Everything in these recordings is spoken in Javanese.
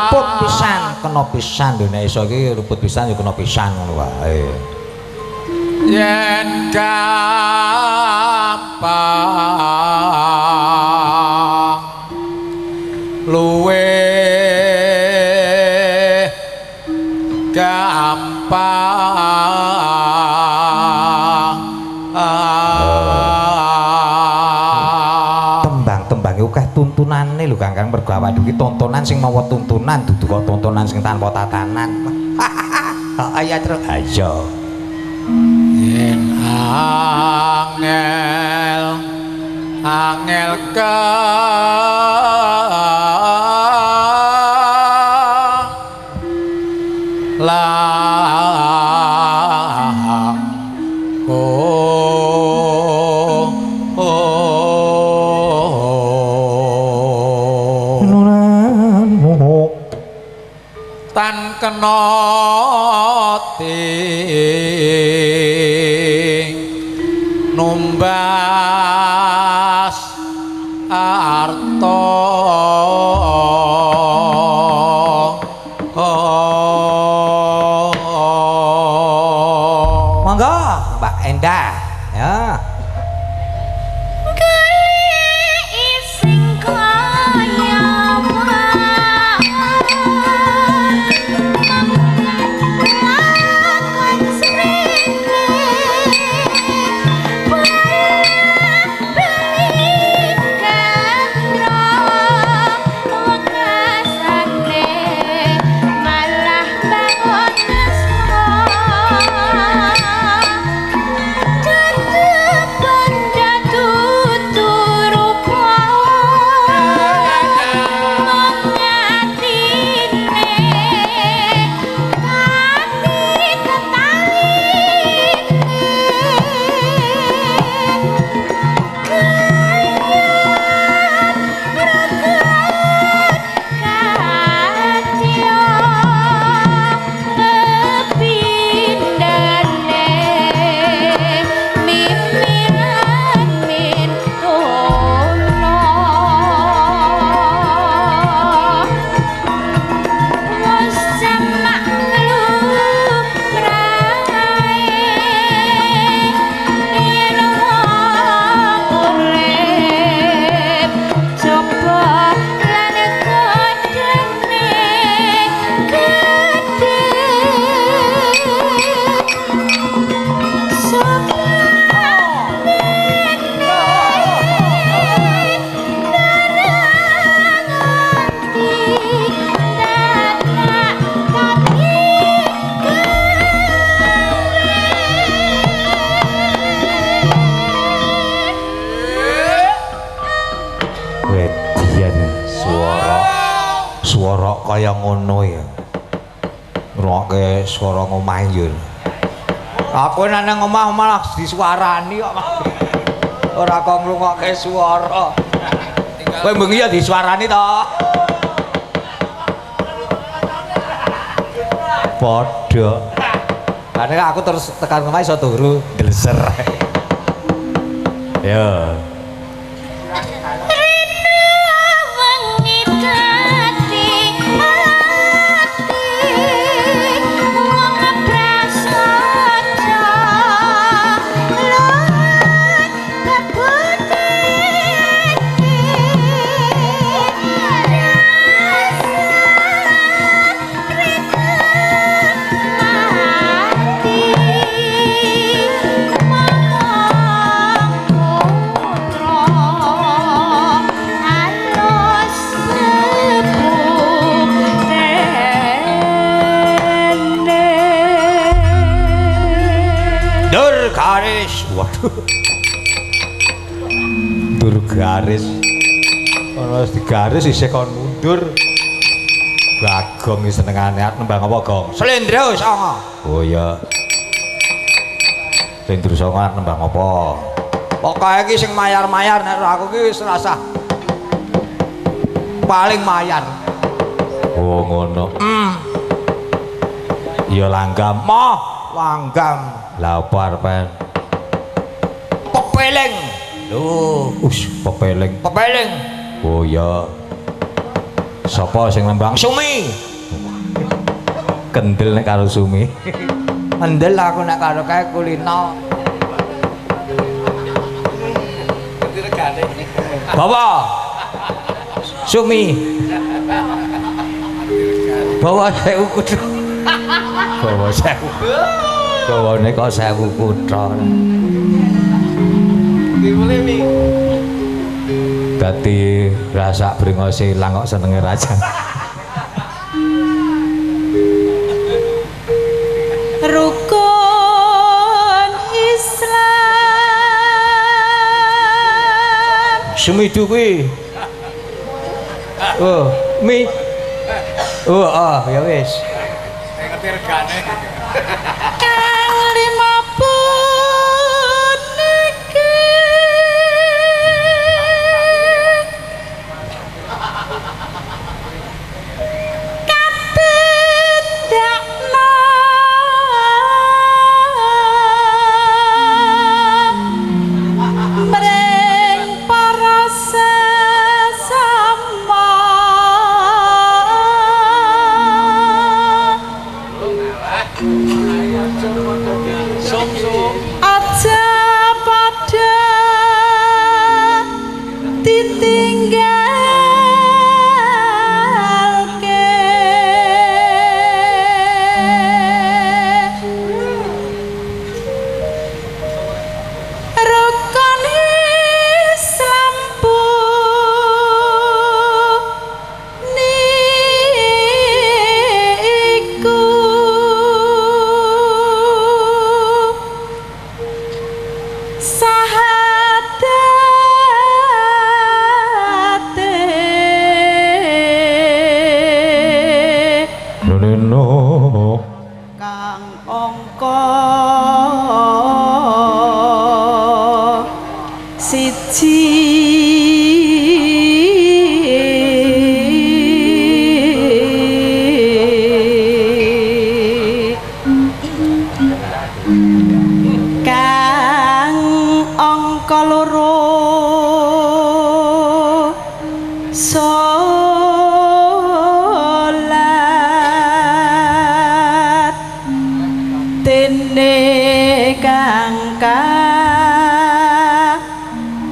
luput pisan kena pisan lho nek iso iki luput pisan ya kena pisan ngono wae yen gampang luwe gampang tembang-tembange akeh tuntunane lho Kang mergo awake iki tontonan sing mawa tuntunan dudu kok tontonan sing tanpa tatanan ya terus ayo yen angel ka tan kena numbas arto monggo Mbak Endah ya swara kaya ngono ya ngrungokke swara ngomah yo aku nek nang omah malah disuarani kok ora kok ngrungokke swara kowe bengi ya disuarani to padha karena aku terus tekan omah iso turu glesser ya garis waduh mundur garis ana wis digaris isih kon mundur Bagong iki senengane nembang apa Gong Slendra Sanga oh iya Slendra Sanga nembang apa pokoke iki sing mayar-mayar nek aku iki wis rasah paling mayar oh ngono iya langgam moh langgam lapar pen pepeleng lho pepeleng oh iya Sapa sing nembang? Sumi. Kendel nek karo Sumi. Endel aku nek karo kae kulino. Bawa. Sumi. Bawa 1000 kuda. Bawa 1000. Bawane kok 1000 kuda. Dadi rasa brengose ilang kok senenge raja. Rukun Islam Sumidu kuwi. Oh, mi. Oh, ya wis. Ngerti regane. kang lima puniki kapindhakna mring para sesama aja pada ditinggalke rukun Islam niku sahadate Nuneno. kang angka siji kang angka loro salat dene kang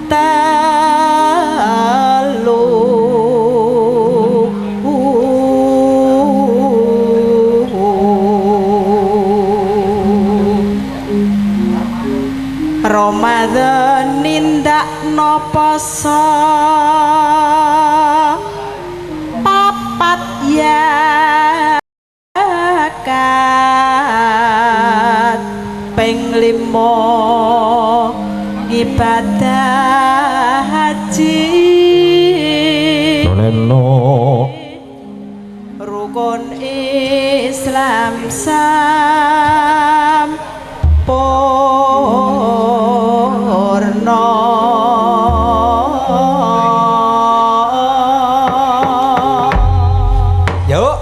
telu Ramadan nindakno poso papat zakat ping 5 ibadah haji Nuneno. rukun Islam sampurna. Yuk.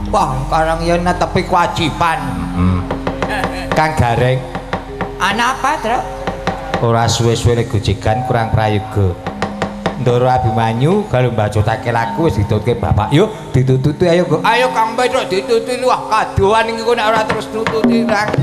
Wah, karang yen netepi kewajiban. Kang Gareng. Ana apa, Truk? Ora suwe-suwe nek gojegan kurang prayoga. Ndoro Abimanyu kalau mbacotake lagu wis ditutke bapak. Yuk, ditututi ayo, Go. Ayo Kang Pedro ditututi. Wah, kadoan iki kok nek ora terus nututi rang.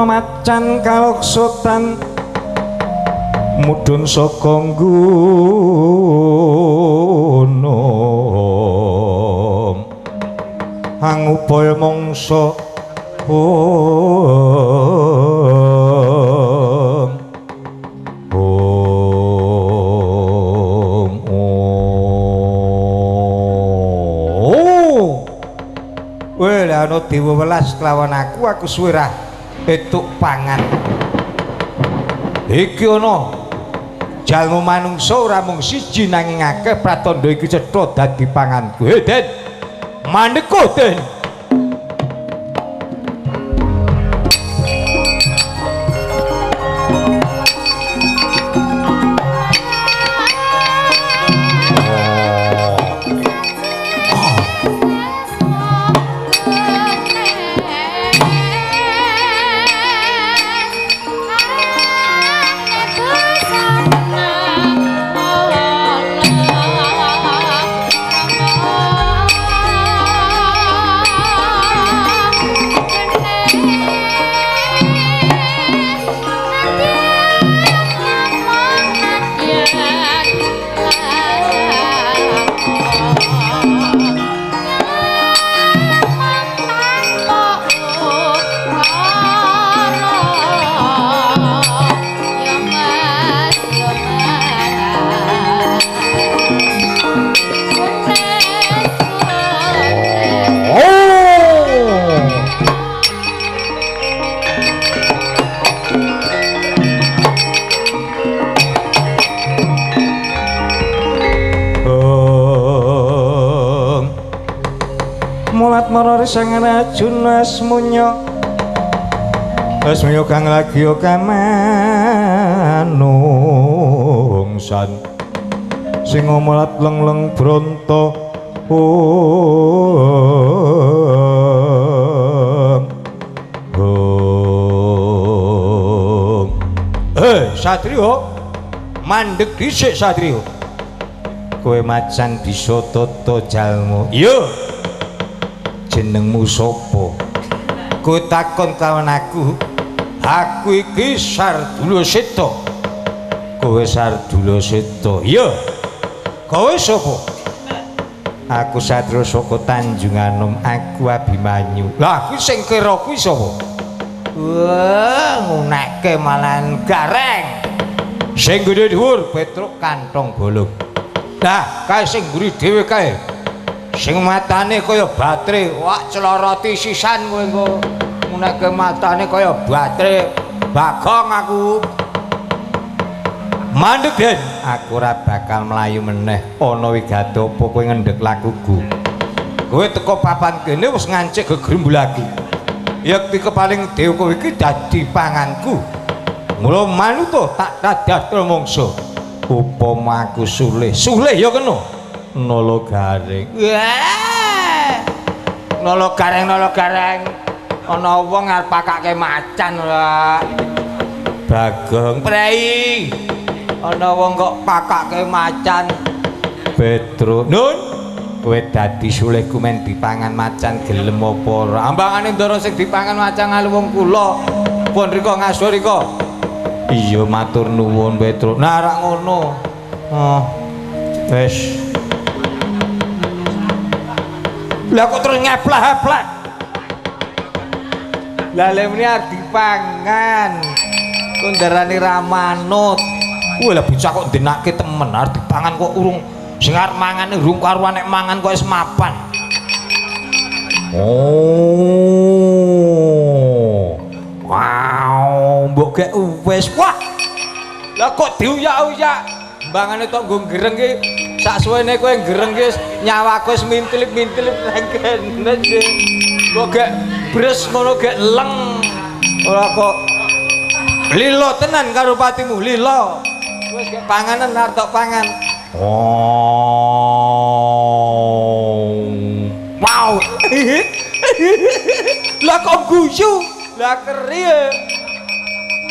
macan kaloksotan mudhun saka gunung angupaya mangsa ana dewa welas kelawan aku suwe ra etuk pangan iki ana jalma manungsa ora mung siji nanging akeh pratandha iki cetha dadi panganku Den mandeko Den sang racun asmunya kang lagi kamanungsan sing ngomolat leng-leng bronto Satrio mandek dhisik Satrio kowe macan bisa tata jalma iya jenengmu sapa kowe takon kawan aku iki Sardula Seta kowe Sardula Seta iya kowe sapa aku Satrio saka Tanjunganom aku Abimanyu lah kuwi sing kira kuwi sapa wah ngunekke malahan gareng sing gedhe dhuwur Petruk kantong bolong nah kae sing mburi dhewe kae sing matane kaya batre wak celoroti sisan kowe engko ngunekke matane kaya batre Bagong aku mandeg Den aku ora bakal mlayu meneh ana wigati apa kowe ngendhek lakuku kowe teko papan kene wis ngancik gegrembul aku yakti kepaling dewa kowe iki dadi panganku mula manut tak dadah mangsa upama aku sulih ya kena nolo garing nolo gareng ana wong arep pakake macan ora Bagong prei ana wong kok pakake macan Petruk nun kowe dadi sulihku men dipangan macan gelem apa ora ambangane ndara sing dipangan macan ngalu wong kula pun rika ngasuh rika iya matur nuwun Petruk nah rak ngono wis lah kok terus ngeplak-eplak lah lemene arep dipangan kondarane ra manut wah lah bocah kok ndenake temen arep dipangan kok urung sing arep mangane urung karuan nek mangan kok wis mapan wow mbok gek wis wah lah kok diuyak-uyak mbangane tok nggo gereng ki sak suwene kowe gereng ki nyawaku wis mintilip-mintilip nang kene kok gek bres ngono gek leng ora kok lilo tenan karo patimu lilo wis gek panganan arep tok pangan wow lah kok guyu lah keri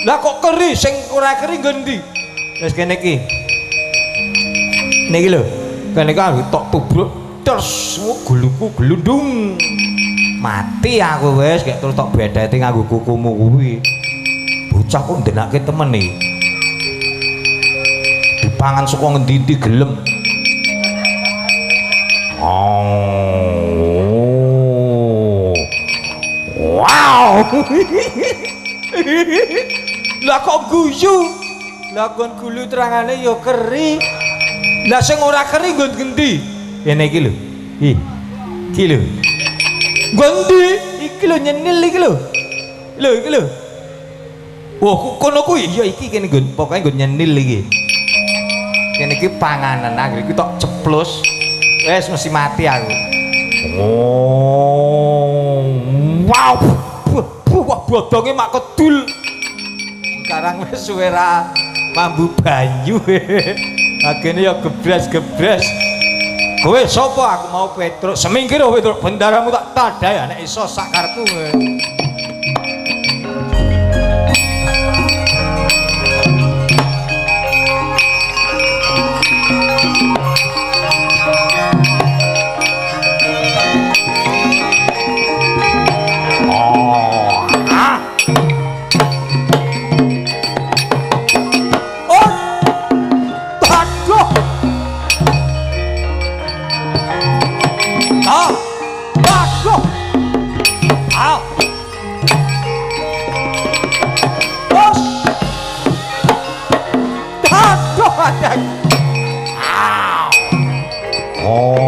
lah kok keri sing ora keri ngendi wis kene iki niki lho kene iki tok tubruk terus guluku glundung mati aku wis gek terus tok bedhete nganggo kukumu kuwi bocah kok ndenake temen iki. Dipangan saka ngendi-endi gelem. Oh. Wow. Lah kok guyu? Lah kon gulu terangane ya keri. Lah sing ora keri nggon ngendi? Kene iki lho. Iki lho. Ngendi? Iki lho nyenil iki lho. Lho iki lho. Wah, kono kuwi ya iki kene nggon pokoke nggon nyenil iki. Kene iki panganan aku iki tok ceplus. Wes mesti mati aku. Oh. Wow. Wah, bodonge mak kedul. Sekarang wis suwe ra mambu banyu. Agene ya gebras-gebras. Kowe sapa? Aku mau Petruk. Semingkir Petruk bendaramu tak tadai nek iso sakarku. Oh